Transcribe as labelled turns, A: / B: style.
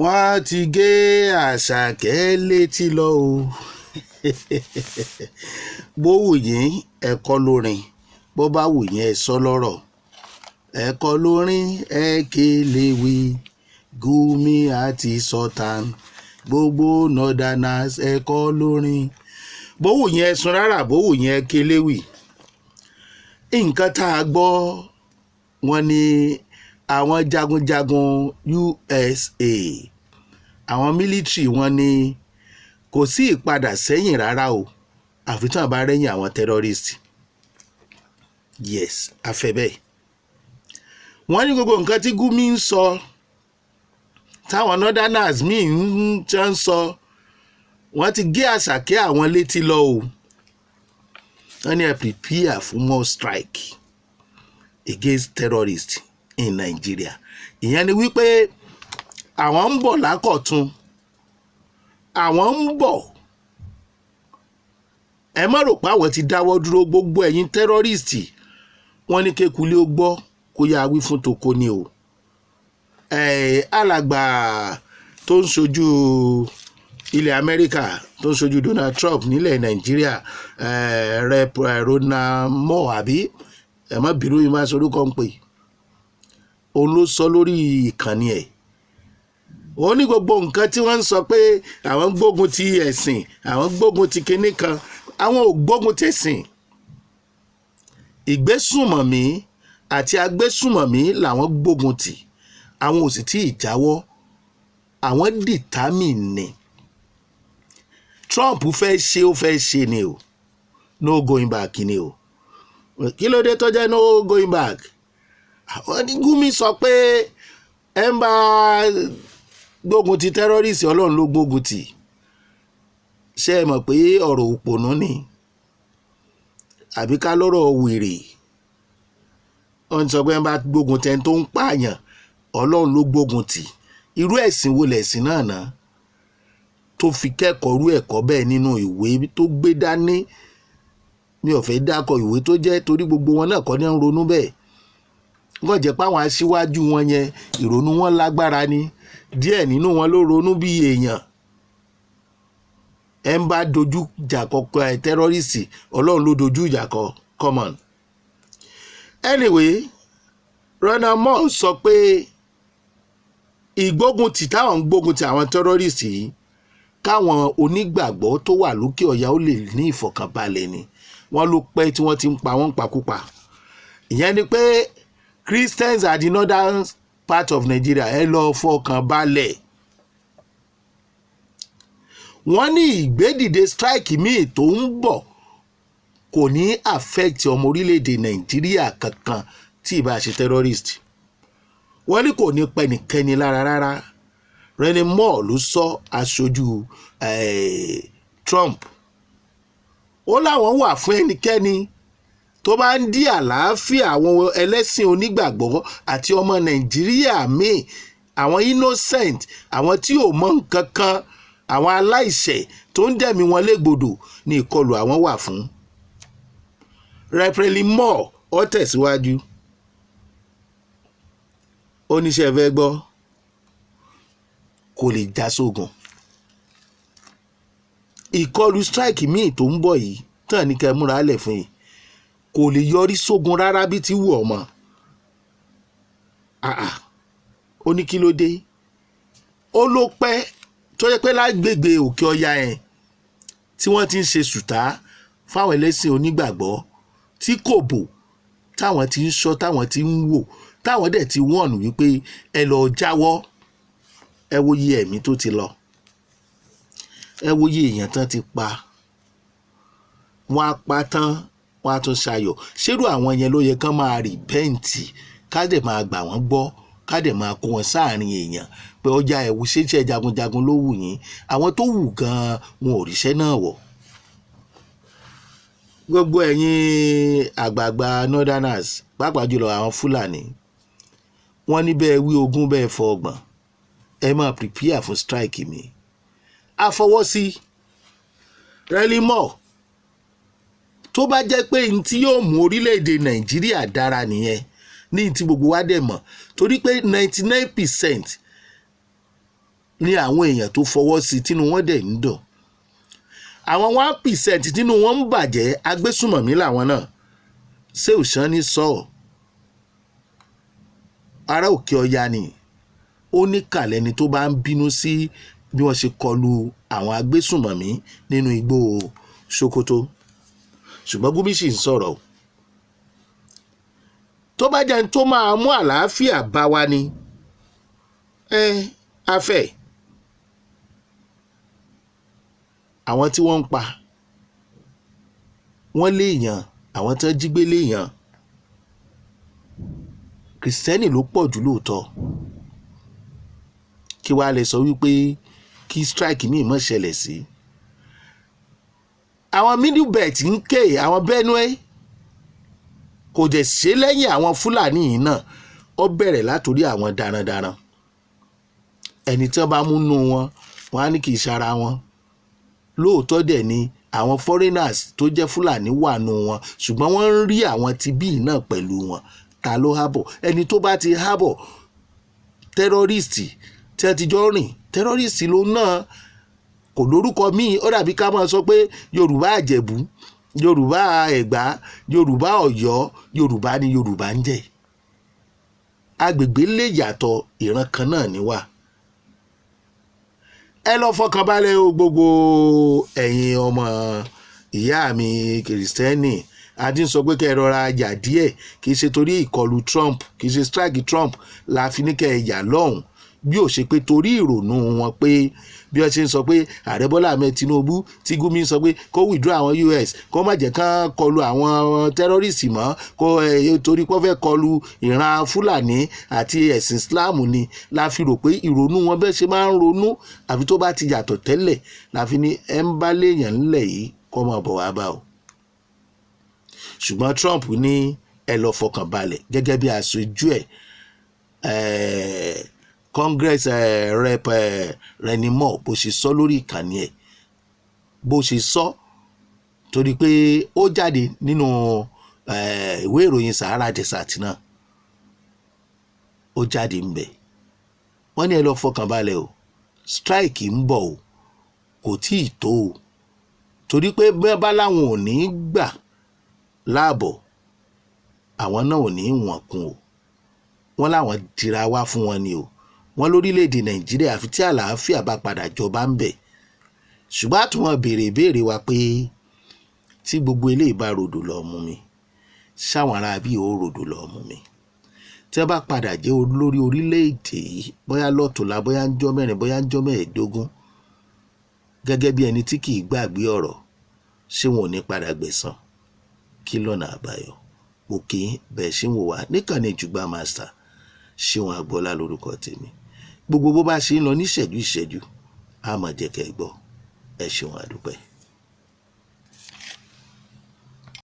A: wọ́n ti gé Àṣàkẹ́ létí lọ o bó wù yín ẹ kọ lórin, bó bá wù yín ẹ sọ lọ́rọ̀, ẹ kọ lórin ẹ kéléwì Gumi àti Sultan gbogbo northerners ẹ kọ lórin, bó wù yín ẹ sun rárá, bó wù yín ẹ kéléwì. Nǹkan tá a gbọ́ wọn ni àwọn jagunjagun USA àwọn military wọn ni kò sí ìpadà sẹ́yìn rárá o àfi tí wọ́n bá rẹ́yìn àwọn terrorist. Yes, afẹ́ bẹ́ẹ̀. Wọ́n ní gbogbo nǹkan tí Gumi ń sọ táwọn northerners míì ń sọ wọ́n ti gé Àṣàkẹ́ àwọn létí lọ o. Wọ́n ní ẹ prepare for more strike against terrorists in Nigeria. Ìyẹn ni wípé àwọn ń bọ̀ lákọ̀tún, àwọn ń bọ̀. Ẹ má rò pé àwọn ti dáwọ́ dúró, gbogbo ẹ̀yin tẹ́rọ́rìstì wọ́n ní kékulé ó gbọ́ kó yá wí fún toko ni o. Alàgbà tó ń ṣojú ilẹ̀ Amẹ́ríkà tó ń ṣojú Donald Trump nílẹ̀ Nàìjíríà, Rep Ronald Moore àbí ẹ má bínú yìí máa sorúkọ ń pè, òun ló sọ lórí ìkànnì ẹ̀. Ó ní gbogbo nǹkan tí wọ́n ń sọ pé àwọn gbógun ti ẹ̀sìn, àwọn gbógun ti kinní kan, àwọn ò gbógun ti ẹ̀sìn. Ìgbésùnmọ̀mí àti agbésùnmọ̀mí làwọn gbógun tì, àwọn ò sì tí ì jáwọ́, àwọn determine ni. Trump fẹ́ ṣe, ó fẹ́ ṣe ni o, no going back ni o. Kí ló dé tó jẹ́ no going back? Gumi sọ pé ẹ ń bá gbógun ti terrorist Ọlọ́run ló gbógun tì. Ṣé ẹ mọ̀ pé ọ̀rọ̀ òpònú ni àbí ká lọ́rọ̀ wèrè? Wọ́n sọ pé ẹ ń bá gbógun tẹni tó ń pààyàn Ọlọ́run ló gbógun tì. Irú ẹ̀sìn wo lẹ̀sìn náà ná tó fi kẹ́kọ̀ọ́ rú ẹ̀kọ́ bẹ́ẹ̀ nínú ìwé tó gbé dání? Mi ò fẹ́ dákọ̀ ìwé tó jẹ́, torí gbogbo wọn náà kọ́ ní ń ronú bẹ́ẹ̀. Wọ́n jẹ́ pé àwọn aṣíwájú wọn yẹn ìrònú wọn lágbára ni, díẹ̀ nínú wọn ló ronú bí èèyàn. Ẹ ń bá dojú ìjà kọ tẹ́rọ́rìsì Ọlọ́run ló dojú ìjà kọ, come on. Anyway, Ronald Moore sọ pé ìgbógun tì táwọn ń gbógun ti àwọn tẹ́rọ́rìsì yìí káwọn onígbàgbọ́ tó wà lókè ọ̀yà ó lè ní ìfọ̀kànbalẹ̀ ni. Wọ́n ló pẹ́ tí wọ́n ti ń pa wọ́n pakúpa. Ìyẹn ni pé Christians at the northern part of Nigeria ẹ lọ fọkàn balẹ̀. Wọ́n ní ìgbédìde strike míì tó ń bọ̀ kò ní affect ọmọ orílẹ̀-èdè Nàìjíríà kankan tí ì bá ṣe terrorist. Wọ́n ní kò ní pẹ́nikẹ́ni lára rárá. Ronald Moore ló sọ, aṣojú Trump. Ó láwọn wà fún ẹnikẹ́ni tó bá ń dí àlàáfíà àwọn ẹlẹ́sìn onígbàgbọ́ àti ọmọ Nàìjíríà míì, àwọn innocent, àwọn tí ò mọ nǹkan kan, àwọn aláìṣẹ̀ tó ń dẹ̀mí wọn légbodò ní ìkọlù àwọn wà fún. Ronald Moore ó tẹ̀síwájú, oníṣẹ́ fẹ́ gbọ́ kò lè já sógun. Ìkọlù strike míì tó ń bọ̀ yìí tán ní kẹ́ múra lẹ̀ fún yìí kò lè yọrí sógun rárá bí ti wù ọmọ. Ó ní kí ló dé? Ó ló pẹ́ tó yẹ pé lágbègbè òkè ọya yẹn tí wọ́n ti ń ṣe sùtá fáwọn ẹlẹ́sìn onígbàgbọ́ tí kò bò, táwọn ti ń ṣọ́, táwọn ti ń wò, táwọn dẹ̀ ti wọ̀n wípé ẹ lọ jáwọ́. Ẹ wo iye ẹ̀mí tó ti lọ, ẹ wo iye èèyàn tán ti pa. Wọ́n á pa tán, wọ́n á tún ṣayọ̀. Ṣérú àwọn yẹn ló yẹ kán máa rìpẹ́ǹtì, ká dẹ̀ máa gbà wọ́n gbọ́, ká dẹ̀ máa kó wọn sáàrin èèyàn pé ọjà ẹ̀wù ṣeéṣẹ́ jagunjagun ló wù yín. Àwọn tó wù gan-an wọn ò ríṣẹ́ náà wọ̀. Gbogbo ẹ̀yin àgbààgbà northerners, pàápàá jùlọ àwọn Fúlàní, wọ́n ní bẹ́ẹ̀ wí ogún bẹ́ẹ̀ fọ ọgbọ̀n, ẹ máa prepare for strike mi. Àfọwọ́sí Ronald Moore tó bá jẹ́ pé n tí yóò mú orílẹ̀-èdè Nàìjíríà dára nìyẹn, ní ti gbogbo wa dẹ̀ mọ̀, torí pé 99% ní àwọn èèyàn tó fọwọ́ sí tínú wọn dẹ̀ ń dùn. Àwọn 1% tínú wọn ń bàjẹ́ agbésùmọ̀mí làwọn náà. Ṣé òṣàn ní sọ́ọ̀ ará òkè ọya ni ó ní kàlẹ́ni tó bá ń bínú sí bí wọ́n ṣe kọlu àwọn agbésùmọ̀mí nínú igbó Sokoto. Ṣùgbọ́n Gumi sì ń sọ̀rọ̀ tó bá jẹ́ tó máa mú àlàáfíà bá wa ni afẹ́ àwọn tí wọ́n ń pa wọ́n léèyàn, àwọn tí wọ́n jí gbé léèyàn, kìrìsìtẹ́nì ló pọ̀ jù lóòótọ́. Kí wàá lè sọ wípé kí strike míì mọ́ ṣẹlẹ̀ sí. Àwọn middle belt ń ké àwọn Benue kò dẹ̀ ṣe lẹ́yìn àwọn Fúlàní yìí náà. Ó bẹ̀rẹ̀ látòrí àwọn darandaran. Ẹni tí wọ́n bá mú nú wọn wọ́n á ní kì í ṣara wọn. Lóòótọ́ dẹ̀ ni àwọn foreigners tó jẹ́ Fúlàní wà nú wọn, ṣùgbọ́n wọ́n ń rí àwọn tibí náà pẹ̀lú wọn. Ta ló hábọ̀? Ẹni tó bá ti hábọ̀ tẹ́rọ́rìstì tí ẹ ti jọ rìn, tẹ́rọ́rìstì ló náà kò lórúkọ míì. Ó dàbí ká máa sọ pé Yorùbá Àjẹ̀bú, Yorùbá Ẹ̀gbá, Yorùbá Ọ̀yọ́, Yorùbá ni Yorùbá ń jẹ́. Agbègbè lè yàtọ̀, ìran kan náà ni wà. Ẹ lọ fọkàn balẹ̀ o gbogbo ẹ̀yin ọmọ ìyá mi kìrìsìtẹ́nì. A ti ń sọ pé kẹ́ ẹ rọra yà díẹ̀, kì í ṣe torí ìkọlù Trump, kì í ṣe strike Trump la fi ní kẹ́ ẹ yà lọ́hùn, bí ó ṣe pé torí ìrònú wọn pé bí wọ́n ṣe ń sọ pé ààrẹ Bọ́lá Ahmed Tinubu tí Gumi sọ pé kó withdraw àwọn US, kó má jẹ́ kán kọlu àwọn tẹ́rọ́rìsì mọ́, kó torí kó fẹ́ kọlu ìran Fúlàní àti ẹ̀sìn Islam ni la fi rò pé ìrònú wọn bẹ́ẹ̀ ṣe máa ń ronú àfi tó bá ti yàtọ̀ tẹ́lẹ̀ la fi ní ẹ̀ ń bá léèyàn ńlẹ̀ yìí kó máa bọ̀ wá bá o. Ṣùgbọ́n Trump ní ẹ lọ fọkàn balẹ̀ gẹ́gẹ́ bí aṣojú ẹ̀ Congress rep Reni Moore bó ṣe sọ lórí ìkànnì ẹ̀, bó ṣe sọ torí pé ó jáde nínú ìwé ìròyìn Sahara Desert náà, ó jáde ń bẹ̀. Wọ́n ní ẹ lọ fọkàn balẹ̀ o, strike ń bọ̀ o, kò tí ì tó o, torí pé bẹ́ẹ̀ bá láwọn ò ní gbà láàbọ̀ àwọn náà ò ní wọ̀n kún o. Wọ́n láwọn dira wá fún wọn ni o. Wọ́n lórílẹ̀‐èdè Nàìjíríà àfi tí àlàáfíà bá padà jọba ń bẹ̀. Ṣùgbọ́n àtúnwọ̀n béèrè wa pé tí gbogbo eléyìí bá rodò lọ mú mi, ṣáwọn ará bí ó rodò lọ mú mi. Tí wọ́n bá padà jẹ́ olórí orílẹ̀‐èdè yìí bóyá lọ́tùnla, bóyá ń jọ́ mẹ́rin, bóyá ń jọ́ mẹ́ẹ̀ẹ́dógún, gẹ́gẹ́ bí ẹni tí kì í gbàgbé ọ̀rọ̀, ṣé wọn ò ní padà gbẹ̀san? Kí lọ́nà àbáyọ? Mo kì í bẹ́ẹ̀ ṣe ń wò wá níkànnì Jugba Master, Ṣeun Agboola lórúkọ tèmi. Gbogbo bó bá ṣe ń lọ ní ìṣẹ́jú ìṣẹ́jú a máa jẹ́ kẹ́ ẹ gbọ́. Ẹ ṣeun, a dúpẹ́.